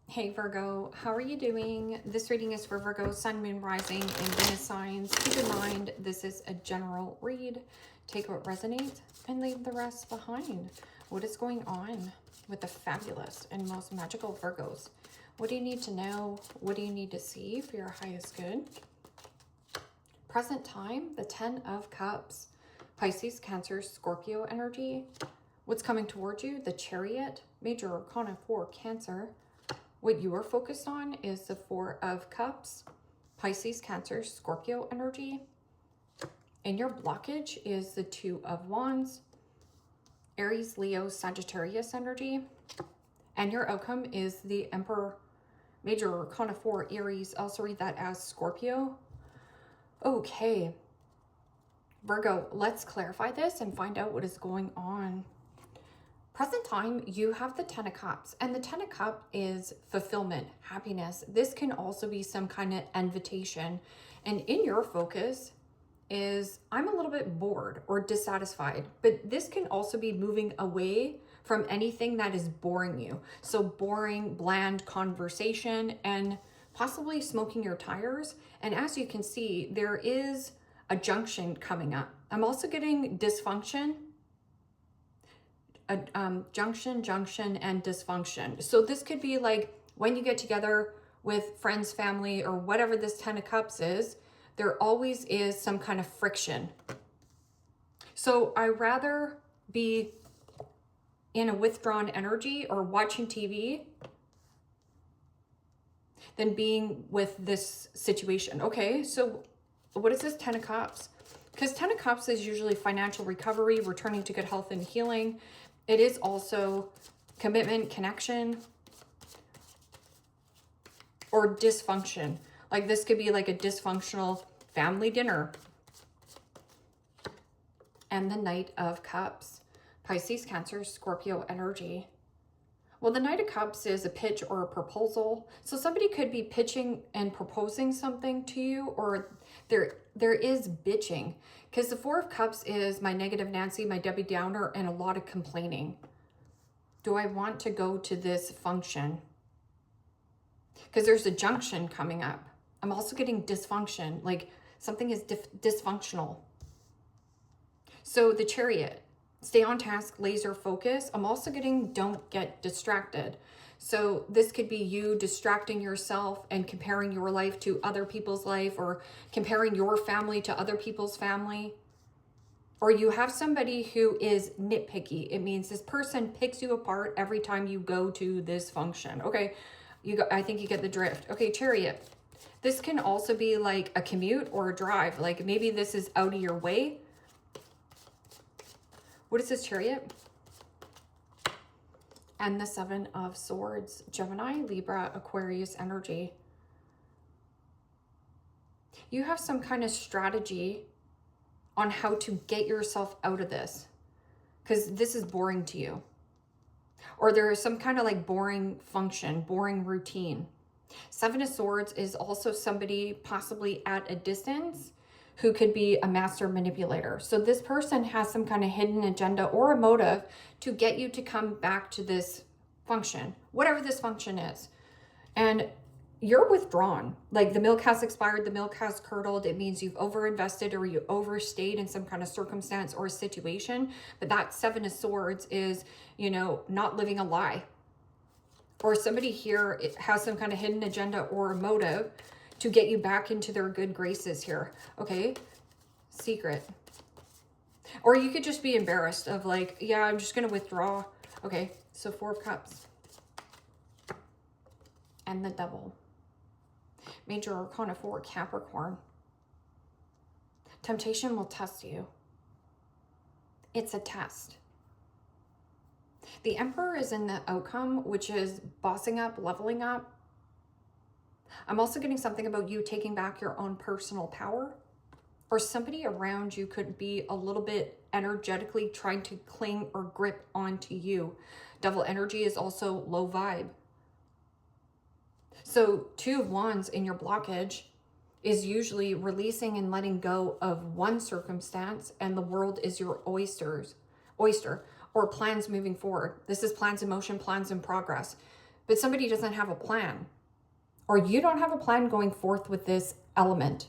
Hey Virgo, how are you doing? This reading is for Virgo, Sun, Moon, Rising, and Venus signs. Keep in mind, this is a general read. Take what resonates and leave the rest behind. What is going on with the fabulous and most magical Virgos? What do you need to know? What do you need to see for your highest good? Present time, the 10 of Cups. Pisces, Cancer, Scorpio energy. What's coming towards you? The Chariot, Major Arcana for Cancer. What you are focused on is the 4 of Cups, Pisces, Cancer, Scorpio energy. And your blockage is the 2 of Wands, Aries, Leo, Sagittarius energy. And your outcome is the Emperor, Major Arcana for Aries. Also read that as Scorpio. Okay, Virgo, let's clarify this and find out what is going on. Present time, you have the 10 of Cups, and the 10 of Cups is fulfillment, happiness. This can also be some kind of invitation. And in your focus is, I'm a little bit bored or dissatisfied, but this can also be moving away from anything that is boring you. So boring, bland conversation and possibly smoking your tires. And as you can see, there is a junction coming up. I'm also getting dysfunction. Junction, and dysfunction. So this could be like when you get together with friends, family, or whatever this 10 of Cups is, there always is some kind of friction. So I rather be in a withdrawn energy or watching TV than being with this situation. Okay, so what is this 10 of Cups? Because 10 of Cups is usually financial recovery, returning to good health and healing. It is also commitment, connection, or dysfunction. Like this could be like a dysfunctional family dinner. And the Knight of Cups, Pisces, Cancer, Scorpio energy. Well, the Knight of Cups is a pitch or a proposal. So somebody could be pitching and proposing something to you, or there is bitching. Because the 4 of Cups is my negative Nancy, my Debbie Downer, and a lot of complaining. Do I want to go to this function? Because there's a junction coming up. I'm also getting dysfunction, like something is dysfunctional. So the Chariot, stay on task, laser focus. I'm also getting don't get distracted. So this could be you distracting yourself and comparing your life to other people's life, or comparing your family to other people's family. Or you have somebody who is nitpicky. It means this person picks you apart every time you go to this function. Okay, I think you get the drift. Okay, Chariot. This can also be like a commute or a drive. Like maybe this is out of your way. What is this, Chariot? And the 7 of Swords, Gemini, Libra, Aquarius energy. You have some kind of strategy on how to get yourself out of this, because this is boring to you. Or there is some kind of like boring function, boring routine. 7 of Swords is also somebody possibly at a distance who could be a master manipulator. So this person has some kind of hidden agenda or a motive to get you to come back to this function, whatever this function is. And you're withdrawn. Like the milk has expired, the milk has curdled. It means you've overinvested or you overstayed in some kind of circumstance or situation. But that 7 of Swords is, you know, not living a lie. Or somebody here has some kind of hidden agenda or a motive to get you back into their good graces here. Okay, secret. Or you could just be embarrassed of like, yeah, I'm just gonna withdraw. Okay, so 4 of Cups. And the Devil. Major Arcana for Capricorn. Temptation will test you. It's a test. The Emperor is in the outcome, which is bossing up, leveling up. I'm also getting something about you taking back your own personal power, or somebody around you could be a little bit energetically trying to cling or grip onto you. Devil energy is also low vibe. So 2 of Wands in your blockage is usually releasing and letting go of one circumstance, and the world is your oyster, or plans moving forward. This is plans in motion, plans in progress. but somebody doesn't have a plan, or you don't have a plan going forth with this element.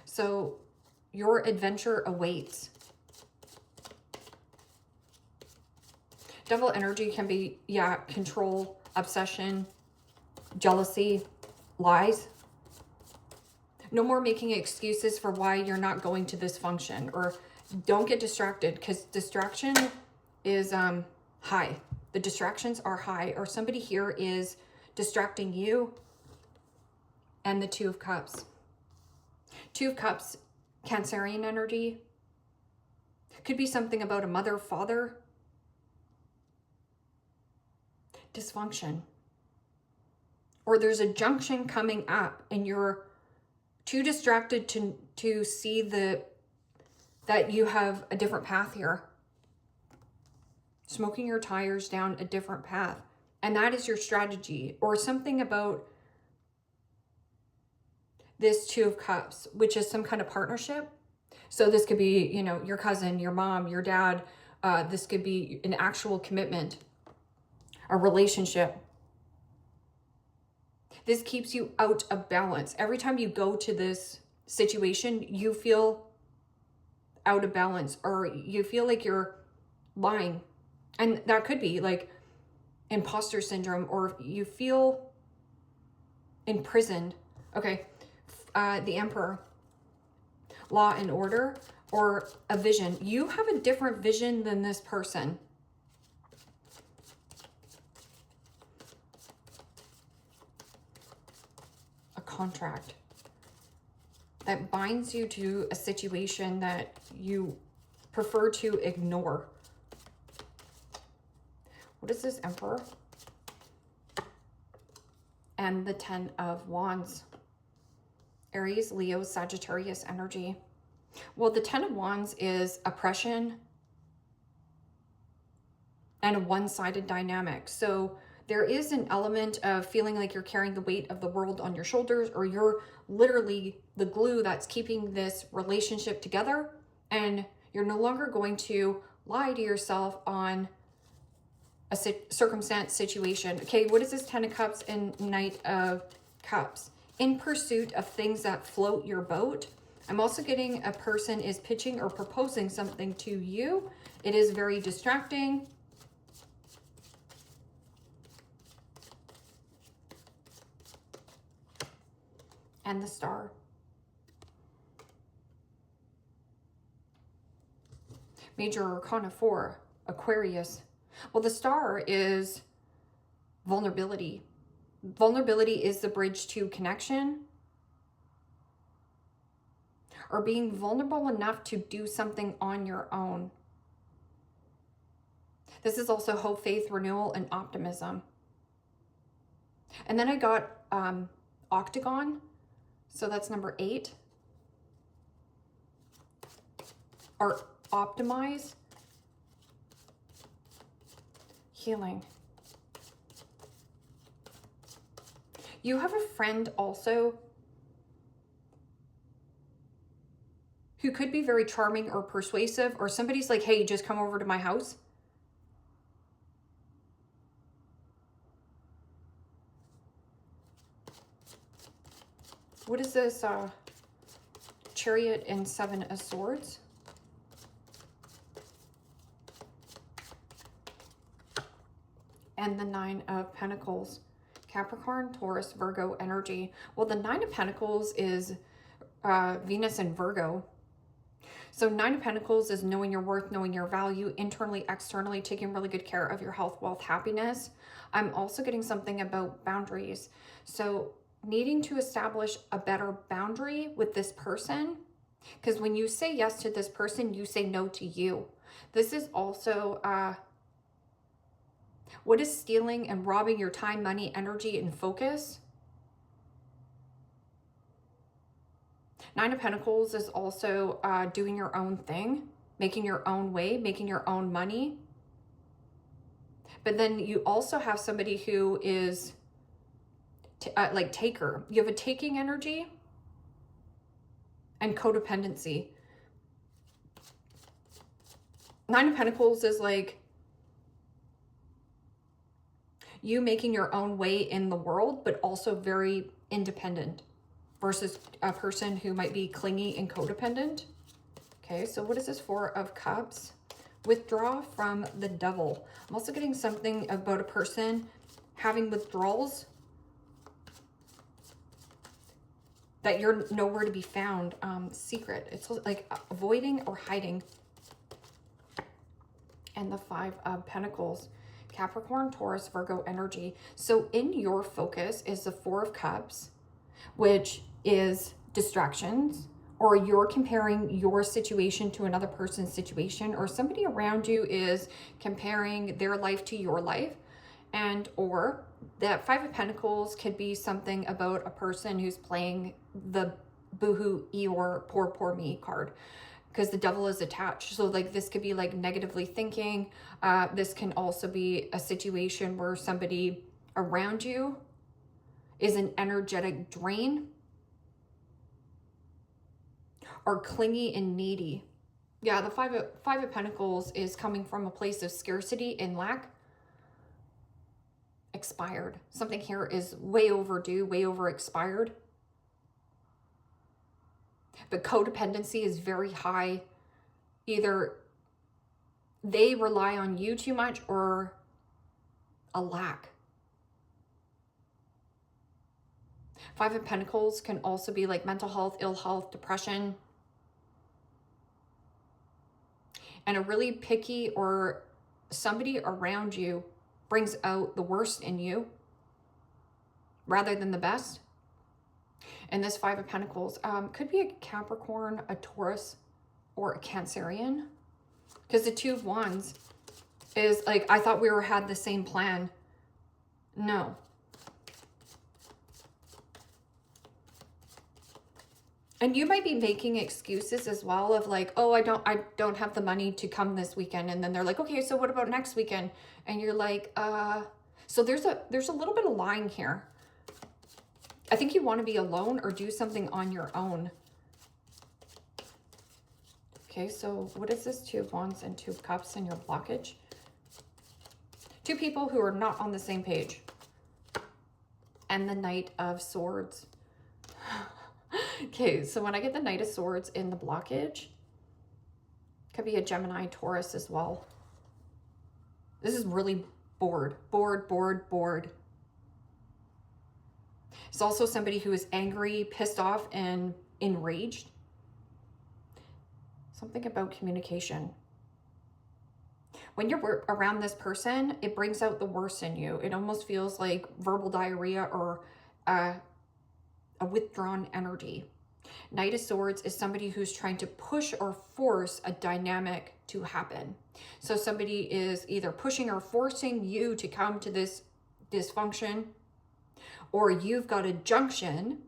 So your adventure awaits. Devil energy can be, yeah, control, obsession, jealousy, lies. No more making excuses for why you're not going to this function, or don't get distracted, because distraction is high. The distractions are high, or somebody here is distracting you. And the Two of Cups. Two of Cups, Cancerian energy. Could be something about a mother, father. Dysfunction. Or there's a junction coming up and you're too distracted to see that you have a different path here. Smoking your tires down a different path. And that is your strategy. Or something about this Two of Cups, which is some kind of partnership. So this could be, you know, your cousin, your mom, your dad. This could be an actual commitment, a relationship. This keeps you out of balance. Every time you go to this situation, you feel out of balance, or you feel like you're lying. And that could be like imposter syndrome, or you feel imprisoned. Okay, the Emperor, law and order, or a vision. You have a different vision than this person. A contract that binds you to a situation that you prefer to ignore. What is this, Emperor? And the Ten of Wands. Aries, Leo, Sagittarius energy. Well, the Ten of Wands is oppression and a one-sided dynamic. So there is an element of feeling like you're carrying the weight of the world on your shoulders, or you're literally the glue that's keeping this relationship together, and you're no longer going to lie to yourself on a circumstance, situation. Okay, what is this Ten of Cups and Knight of Cups? In pursuit of things that float your boat. I'm also getting a person is pitching or proposing something to you. It is very distracting. And the Star. Major Arcana 4, Aquarius. Well, the Star is vulnerability. Vulnerability is the bridge to connection, or being vulnerable enough to do something on your own. This is also hope, faith, renewal, and optimism. And then I got Octagon. So that's number 8. Or optimize. Healing. You have a friend also who could be very charming or persuasive, or somebody's like, hey, just come over to my house. What is this? Chariot and Seven of Swords. And the Nine of Pentacles. Capricorn, Taurus, Virgo energy. Well, the Nine of Pentacles is Venus and Virgo. So Nine of Pentacles is knowing your worth, knowing your value, internally, externally, taking really good care of your health, wealth, happiness. I'm also getting something about boundaries. So needing to establish a better boundary with this person, because when you say yes to this person, you say no to you. This is also what is stealing and robbing your time, money, energy, and focus. Nine of Pentacles is also doing your own thing, making your own way, making your own money. But then you also have somebody who is like taker. You have a taking energy and codependency. Nine of Pentacles is like you making your own way in the world, but also very independent versus a person who might be clingy and codependent. Okay, so what is this Four of Cups? Withdraw from the Devil. I'm also getting something about a person having withdrawals, that you're nowhere to be found. Secret. It's like avoiding or hiding. And the Five of Pentacles. Capricorn, Taurus, Virgo energy. So in your focus is the Four of Cups, which is distractions, or you're comparing your situation to another person's situation, or somebody around you is comparing their life to your life. And or that Five of Pentacles could be something about a person who's playing the boohoo Eeyore poor me card, because the Devil is attached. So like this could be like negatively thinking. This can also be a situation where somebody around you is an energetic drain, or clingy and needy. Yeah, the Five of Pentacles is coming from a place of scarcity and lack. Expired. Something here is way overdue, way over expired. But codependency is very high. Either they rely on you too much, or a lack. Five of Pentacles can also be like mental health, ill health, depression. And a really picky, or somebody around you brings out the worst in you rather than the best. And this Five of Pentacles could be a Capricorn, a Taurus, or a Cancerian. Because the Two of Wands is like, I thought we had the same plan. No. And you might be making excuses as well of like, oh, I don't have the money to come this weekend. And then they're like, okay, so what about next weekend? And you're like, so there's a little bit of lying here. I think you want to be alone or do something on your own. Okay, so what is this Two of Wands and Two of Cups in your blockage? Two people who are not on the same page. And the Knight of Swords. Okay, so when I get the Knight of Swords in the blockage, could be a Gemini, Taurus as well. This is really bored. It's also somebody who is angry, pissed off, and enraged. Something about communication. When you're around this person, it brings out the worst in you. It almost feels like verbal diarrhea, or a withdrawn energy. Knight of Swords is somebody who's trying to push or force a dynamic to happen. So somebody is either pushing or forcing you to come to this dysfunction, or you've got a junction.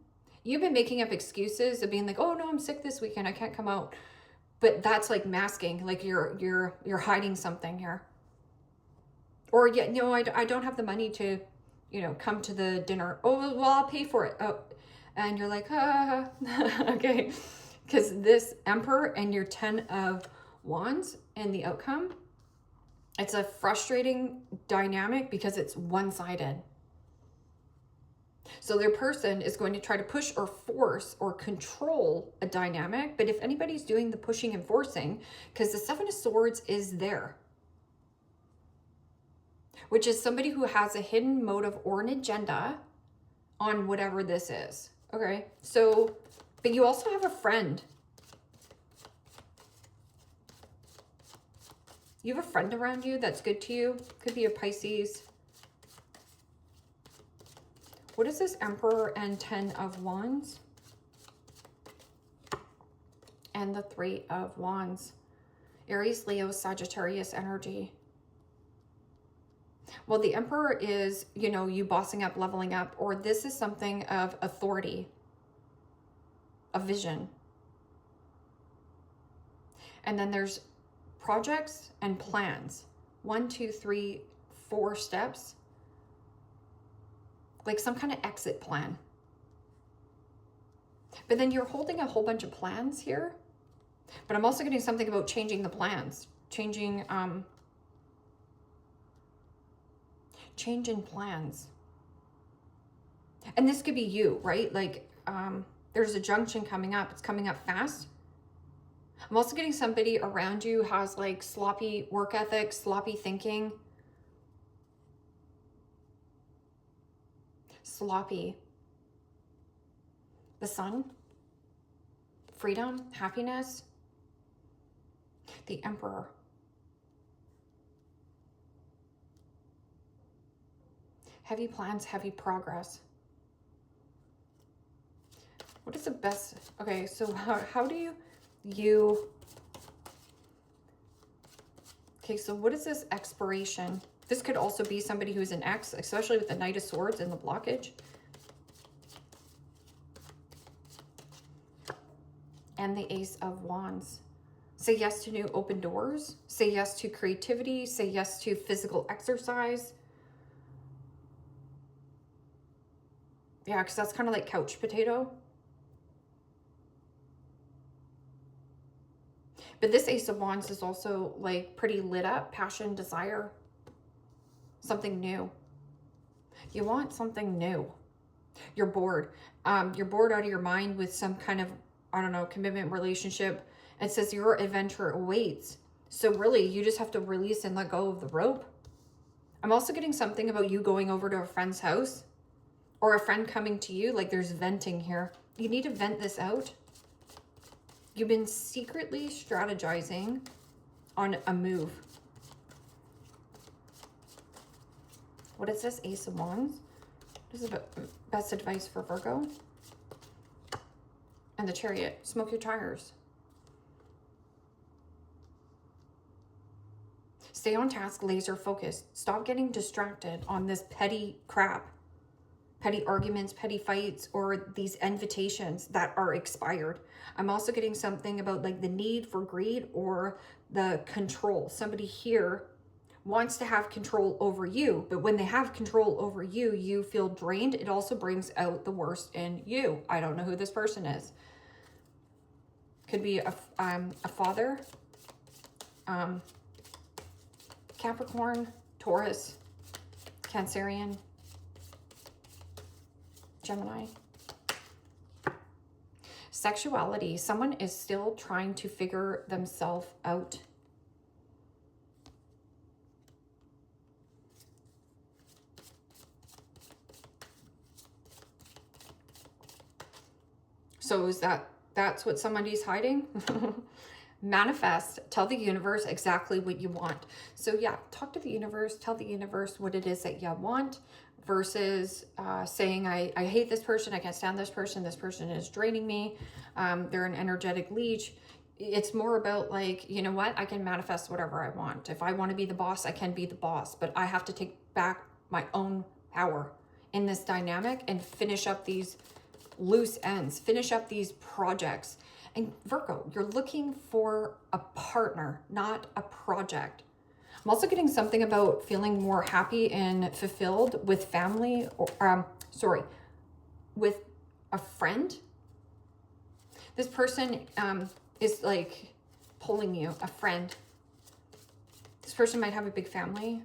You've been making up excuses of being like, oh no, I'm sick this weekend, I can't come out. But that's like masking, like you're hiding something here. Or yeah, no, I don't have the money to, come to the dinner. Oh, well, I'll pay for it. Oh, and you're like, okay. Because this Emperor and your Ten of Wands and the outcome, it's a frustrating dynamic because it's one-sided. So their person is going to try to push or force or control a dynamic. But if anybody's doing the pushing and forcing, because the Seven of Swords is there, which is somebody who has a hidden motive or an agenda on whatever this is. Okay, so, but you also have a friend. You have a friend around you that's good to you. Could be a Pisces. What is this Emperor and Ten of Wands? And the Three of Wands. Aries, Leo, Sagittarius energy. Well, the Emperor is, you bossing up, leveling up, or this is something of authority, a vision. And then there's projects and plans. 1, 2, 3, 4 steps. Like some kind of exit plan. But then you're holding a whole bunch of plans here. But I'm also getting something about changing the plans. Changing change in plans. And this could be you, right? Like, there's a junction coming up. It's coming up fast. I'm also getting somebody around you who has like sloppy work ethic, sloppy thinking. Sloppy. The Sun. Freedom, happiness. The Emperor. Heavy plans, heavy progress. What is the best? Okay, so how do you... Okay, so what is this expiration? This could also be somebody who's an ex, especially with the Knight of Swords and the blockage. And the Ace of Wands. Say yes to new open doors. Say yes to creativity. Say yes to physical exercise. Yeah, because that's kind of like couch potato. But this Ace of Wands is also like pretty lit up. Passion, desire. Something new. You want something new. You're bored. You're bored out of your mind with some kind of, I don't know, commitment, relationship. It says your adventure awaits. So really, you just have to release and let go of the rope. I'm also getting something about you going over to a friend's house or a friend coming to you. Like there's venting here. You need to vent this out. You've been secretly strategizing on a move. What is this? Ace of Wands. This is the best advice for Virgo. And the Chariot. Smoke your tires. Stay on task, laser focused. Stop getting distracted on this petty crap. Petty arguments, petty fights, or these invitations that are expired. I'm also getting something about like the need for greed or the control. Somebody here wants to have control over you, but when they have control over you, you feel drained. It also brings out the worst in you. I don't know who this person is. Could be a father, Capricorn, Taurus, Cancerian, Gemini. Sexuality. Someone is still trying to figure themselves out. So is that's what somebody's hiding? Manifest. Tell the universe exactly what you want. So yeah, talk to the universe. Tell the universe what it is that you want versus saying, I hate this person. I can't stand this person. This person is draining me. They're an energetic leech. It's more about like, you know what? I can manifest whatever I want. If I want to be the boss, I can be the boss. But I have to take back my own power in this dynamic and finish up these loose ends, finish up these projects. And Virgo, you're looking for a partner, not a project. I'm also getting something about feeling more happy and fulfilled with family, or with a friend. This person is like pulling you, a friend. This person might have a big family.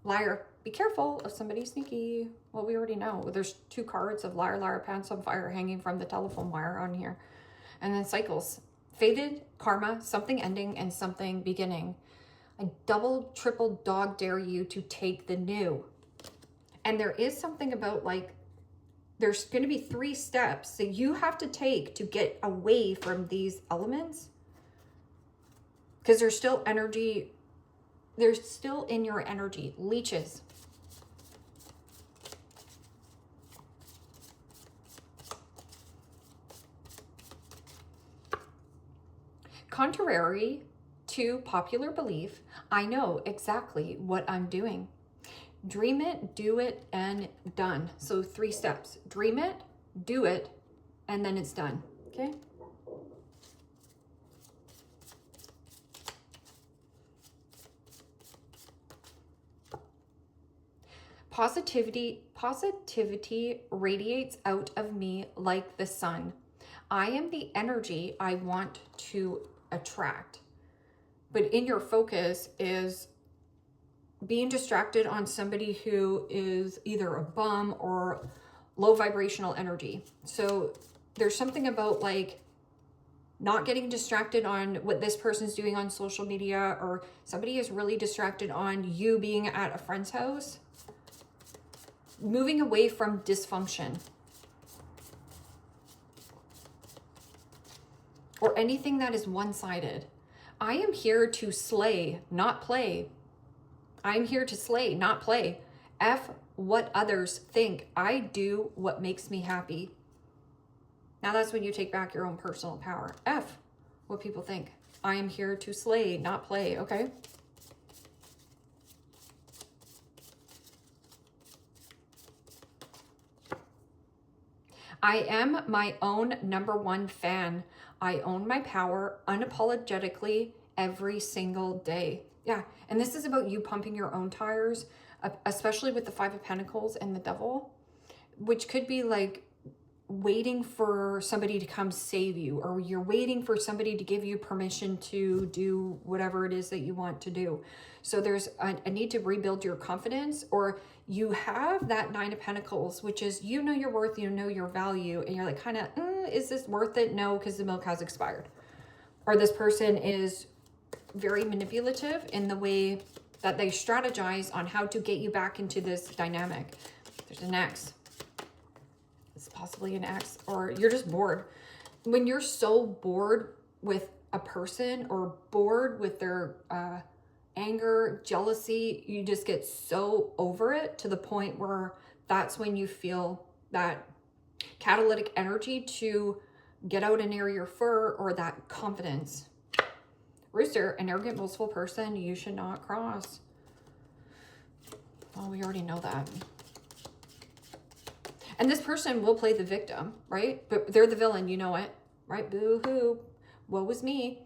Liar. Be careful of somebody sneaky. Well, we already know. There's 2 cards of liar, liar, pants on fire hanging from the telephone wire on here. And then cycles. Fated, karma, something ending, and something beginning. I double, triple dog dare you to take the new. And there is something about like, there's going to be 3 steps that you have to take to get away from these elements. Because there's still energy. They're still in your energy. Leeches. Contrary to popular belief, I know exactly what I'm doing. Dream it, do it, and done. So 3 steps. Dream it, do it, and then it's done. Okay? Positivity radiates out of me like the sun. I am the energy I want to attract. But in your focus is being distracted on somebody who is either a bum or low vibrational energy. So there's something about like not getting distracted on what this person's doing on social media, or somebody is really distracted on you being at a friend's house. Moving away from dysfunction. Or anything that is one-sided. I am here to slay, not play. I'm here to slay, not play. F what others think. I do what makes me happy. Now that's when you take back your own personal power. F what people think. I am here to slay, not play, okay? I am my own #1 fan. I own my power unapologetically every single day. Yeah, and this is about you pumping your own tires, especially with the 5 of Pentacles and the Devil, which could be like waiting for somebody to come save you, or you're waiting for somebody to give you permission to do whatever it is that you want to do. So there's a need to rebuild your confidence, or you have that 9 of Pentacles, which is, you know your worth, you know your value, and you're like kind of, is this worth it? No, because the milk has expired. Or this person is very manipulative in the way that they strategize on how to get you back into this dynamic. There's an X. It's possibly an X, or you're just bored. When you're so bored with a person, or bored with their anger, jealousy, you just get so over it to the point where that's when you feel that catalytic energy to get out and air your fur, or that confidence. Rooster, an arrogant, boastful person you should not cross. Well, we already know that. And this person will play the victim, right? But they're the villain, you know it, right? Boo-hoo, woe is me.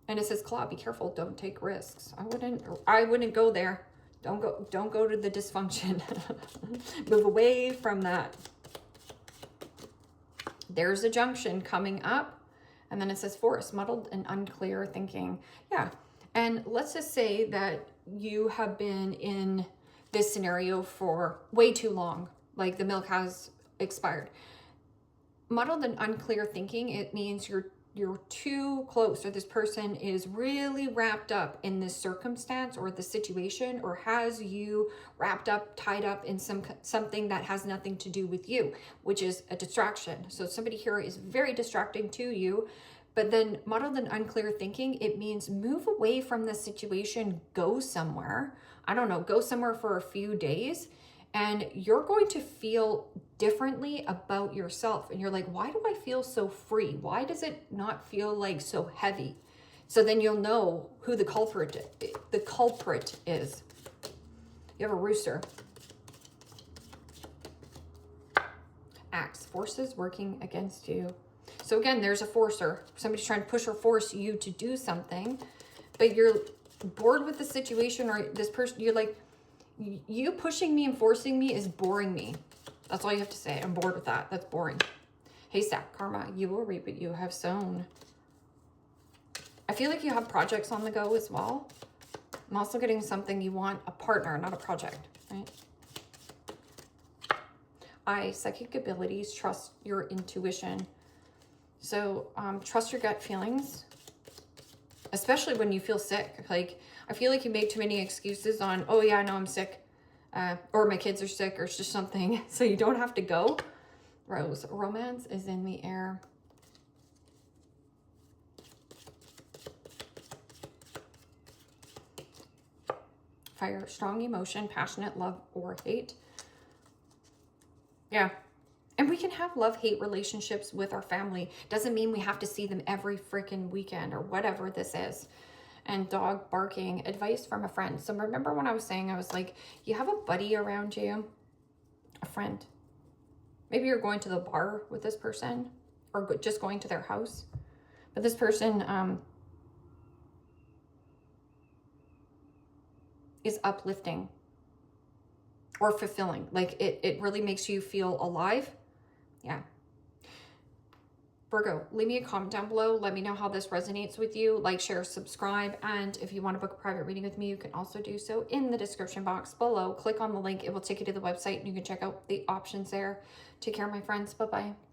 And it says, Claw, be careful, don't take risks. I wouldn't go there. Don't go to the dysfunction. Move away from that. There's a junction coming up. And then it says forest, muddled and unclear thinking. Yeah. And let's just say that you have been in this scenario for way too long. Like the milk has expired. Muddled and unclear thinking, it means you're too close, or this person is really wrapped up in this circumstance or the situation, or has you wrapped up, tied up in something that has nothing to do with you, which is a distraction. So somebody here is very distracting to you. But then muddled and unclear thinking, it means move away from the situation, go somewhere. I don't know, go somewhere for a few days, and you're going to feel differently about yourself. And you're like, why do I feel so free? Why does it not feel like so heavy? So then you'll know who the culprit is. You have a rooster. Axe, forces working against you. So again, there's a forcer. Somebody's trying to push or force you to do something, but you're bored with the situation, or this person, you're like, you pushing me and forcing me is boring me. That's all you have to say. I'm bored with that. That's boring. Haystack, karma, you will reap what you have sown. I feel like you have projects on the go as well. I'm also getting something you want, a partner, not a project, right? Psychic abilities, trust your intuition. So trust your gut feelings, especially when you feel sick. Like, I feel like you make too many excuses on, oh yeah, I know I'm sick, or my kids are sick, or it's just something, so you don't have to go. Rose, romance is in the air. Fire, strong emotion, passionate love or hate. Yeah. And we can have love-hate relationships with our family. Doesn't mean we have to see them every freaking weekend or whatever this is. And dog barking, advice from a friend. So remember when I was saying, I was like, you have a buddy around you, a friend. Maybe you're going to the bar with this person, or just going to their house. But this person is uplifting or fulfilling. Like it really makes you feel alive. Yeah. Virgo, leave me a comment down below. Let me know how this resonates with you. Like, share, subscribe. And if you want to book a private reading with me, you can also do so in the description box below. Click on the link. It will take you to the website and you can check out the options there. Take care, my friends. Bye-bye.